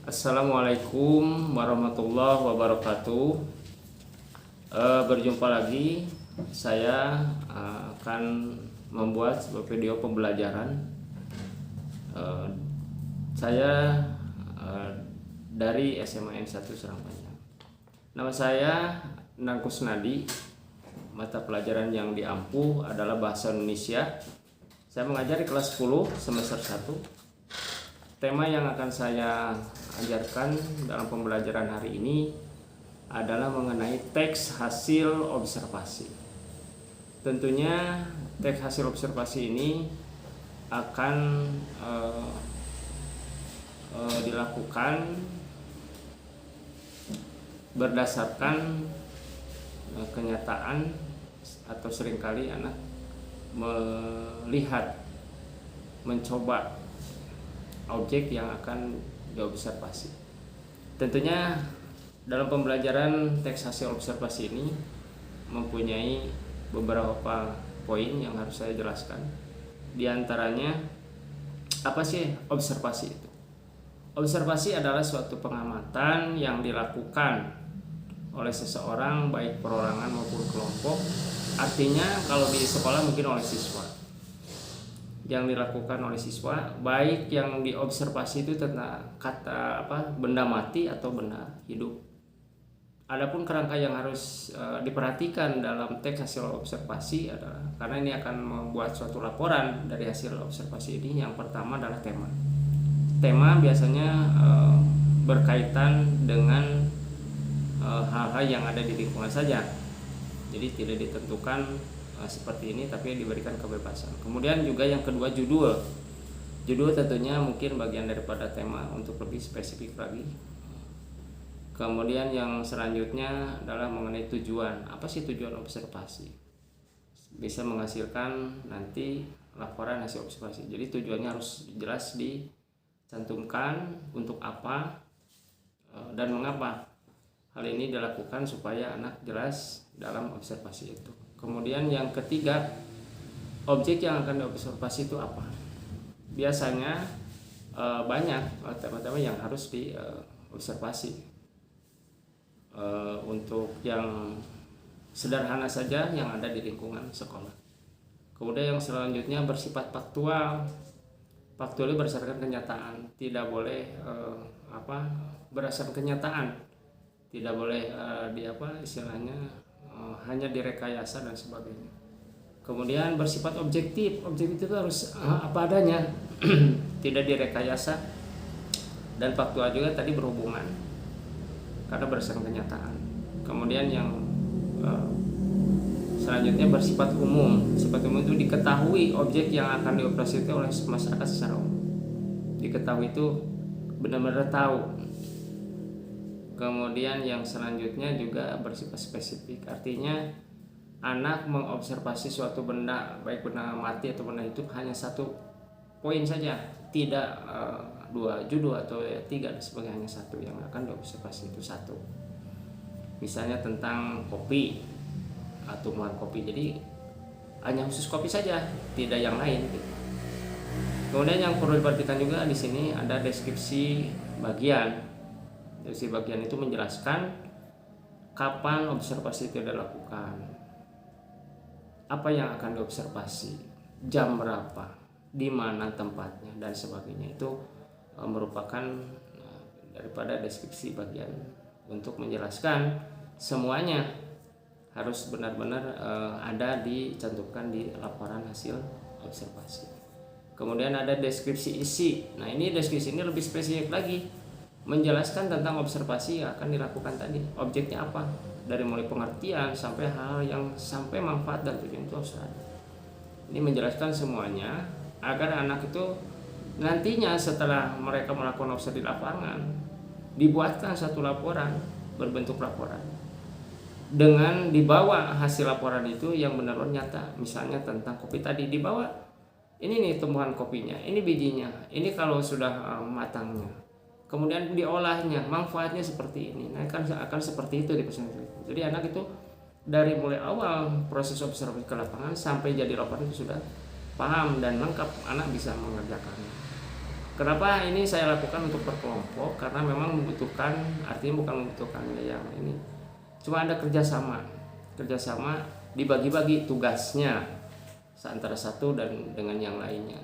Assalamualaikum warahmatullahi wabarakatuh. Berjumpa lagi. Saya akan membuat sebuah video pembelajaran. Saya dari SMA N1 Serangpanjang. Nama saya Nang Kusnadi. Mata pelajaran yang diampu adalah Bahasa Indonesia. Saya mengajar di kelas 10 semester 1. Tema yang akan saya ajarkan dalam pembelajaran hari ini adalah mengenai teks hasil observasi. Tentunya teks hasil observasi ini akan dilakukan berdasarkan kenyataan atau seringkali anak melihat, mencoba objek yang akan diobservasi. Tentunya dalam pembelajaran teks hasil observasi ini mempunyai beberapa poin yang harus saya jelaskan. Di antaranya, apa sih observasi itu? Observasi adalah suatu pengamatan yang dilakukan oleh seseorang, baik perorangan maupun kelompok. Artinya kalau di sekolah mungkin oleh siswa. Yang dilakukan oleh siswa, baik yang diobservasi itu tentang benda mati atau benda hidup. Adapun kerangka yang harus diperhatikan dalam teks hasil observasi adalah, karena ini akan membuat suatu laporan dari hasil observasi ini, yang pertama adalah tema. Tema biasanya berkaitan dengan hal-hal yang ada di lingkungan saja, jadi tidak ditentukan seperti ini, tapi diberikan kebebasan. Kemudian juga yang kedua, judul tentunya mungkin bagian daripada tema untuk lebih spesifik lagi. Kemudian yang selanjutnya adalah mengenai tujuan. Apa sih tujuan observasi? Bisa menghasilkan nanti laporan hasil observasi. Jadi tujuannya harus jelas dicantumkan, untuk apa dan mengapa hal ini dilakukan, supaya anak jelas dalam observasi itu. Kemudian yang ketiga, objek yang akan diobservasi itu apa? Biasanya banyak tema-tema yang harus diobservasi. Untuk yang sederhana saja yang ada di lingkungan sekolah. Kemudian yang selanjutnya bersifat faktual. Faktual itu berdasarkan kenyataan, tidak boleh berdasarkan kenyataan, tidak boleh hanya direkayasa dan sebagainya. Kemudian bersifat objektif. Objektif itu harus apa adanya, tidak direkayasa. Dan faktual juga tadi berhubungan, karena berdasarkan kenyataan. Kemudian yang selanjutnya bersifat umum. Sifat umum itu diketahui objek yang akan dioperasikan oleh masyarakat secara umum. Diketahui itu benar-benar tahu. Kemudian yang selanjutnya juga bersifat spesifik, artinya anak mengobservasi suatu benda, baik benda mati atau benda hidup, hanya satu poin saja, tidak dua judul atau tiga dan sebagainya, hanya satu yang akan diobservasi, itu satu. Misalnya tentang kopi atau tumbuhan kopi, jadi hanya khusus kopi saja, tidak yang lain. Kemudian yang perlu diperhatikan juga di sini ada deskripsi bagian. Deskripsi bagian itu menjelaskan kapan observasi itu dilakukan, apa yang akan diobservasi, jam berapa, di mana tempatnya, dan sebagainya. Itu merupakan daripada deskripsi bagian untuk menjelaskan semuanya harus benar-benar ada dicantumkan di laporan hasil observasi. Kemudian ada deskripsi isi. Nah, ini deskripsi ini lebih spesifik lagi, menjelaskan tentang observasi yang akan dilakukan tadi. Objeknya apa, dari mulai pengertian sampai hal yang sampai manfaat dan tujuan itu harus ada. Ini menjelaskan semuanya agar anak itu nantinya setelah mereka melakukan observasi di lapangan, dibuatkan satu laporan, berbentuk laporan, dengan dibawa hasil laporan itu yang benar-benar nyata. Misalnya tentang kopi tadi, dibawa ini nih tumbuhan kopinya, ini bijinya, ini kalau sudah matangnya, kemudian diolahnya, manfaatnya seperti ini. Nah, akan seperti itu di pesantren. Jadi anak itu dari mulai awal proses observasi ke lapangan sampai jadi laporan itu sudah paham dan lengkap, anak bisa mengerjakannya. Kenapa ini saya lakukan untuk berkelompok? Karena memang membutuhkan, artinya bukan membutuhkan yang ini, cuma ada kerjasama dibagi-bagi tugasnya antara satu dan dengan yang lainnya.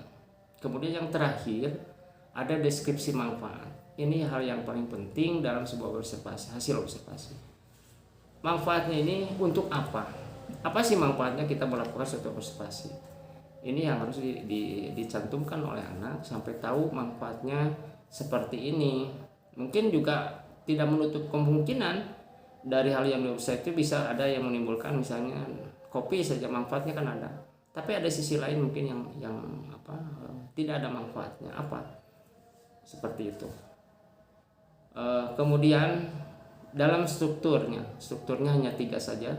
Kemudian yang terakhir ada deskripsi manfaat. Ini hal yang paling penting dalam sebuah observasi, hasil observasi. Manfaatnya ini untuk apa? Apa sih manfaatnya kita melakukan suatu observasi? Ini yang harus dicantumkan oleh anak sampai tahu manfaatnya seperti ini. Mungkin juga tidak menutup kemungkinan dari hal yang diobservasi itu bisa ada yang menimbulkan, misalnya kopi saja manfaatnya kan ada, tapi ada sisi lain mungkin yang tidak ada manfaatnya seperti itu. Kemudian dalam strukturnya hanya 3 saja.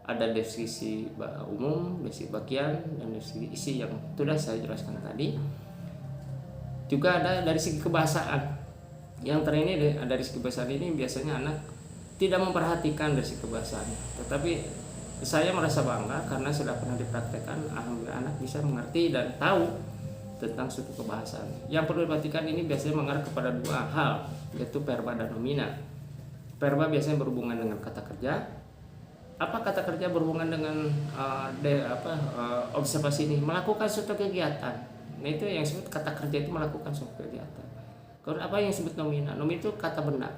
Ada deskripsi umum, deskripsi bagian, dan deskripsi isi yang sudah saya jelaskan tadi. Juga ada dari segi kebahasaan. Yang terakhir dari segi kebahasaan ini biasanya anak tidak memperhatikan dari segi kebahasaan. Tetapi saya merasa bangga karena sudah pernah dipraktekkan, alhamdulillah anak bisa mengerti dan tahu tentang suatu kebahasaan. Yang perlu diperhatikan ini biasanya mengarah kepada 2 hal, yaitu verba dan nomina. Verba biasanya berhubungan dengan kata kerja. Apa kata kerja berhubungan dengan observasi ini? Melakukan suatu kegiatan. Nah, itu yang disebut kata kerja, itu melakukan suatu kegiatan. Kalau apa yang disebut nomina? Nomina itu kata benda.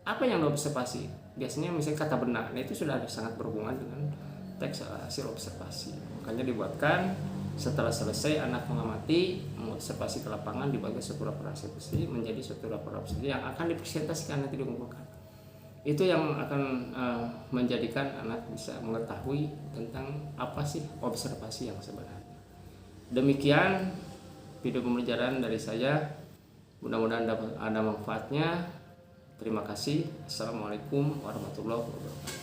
Apa yang diobservasi? Biasanya misalnya kata benda. Nah, itu sudah sangat berhubungan dengan teks hasil observasi. Makanya dibuatkan setelah selesai anak mengamati, mengobservasi ke lapangan, dibagi suatu laporan observasi menjadi suatu laporan observasi yang akan dipresentasikan, nanti dikumpulkan. Itu yang akan menjadikan anak bisa mengetahui tentang apa sih observasi yang sebenarnya. Demikian video pembelajaran dari saya, mudah-mudahan ada manfaatnya. Terima kasih. Assalamualaikum warahmatullahi wabarakatuh.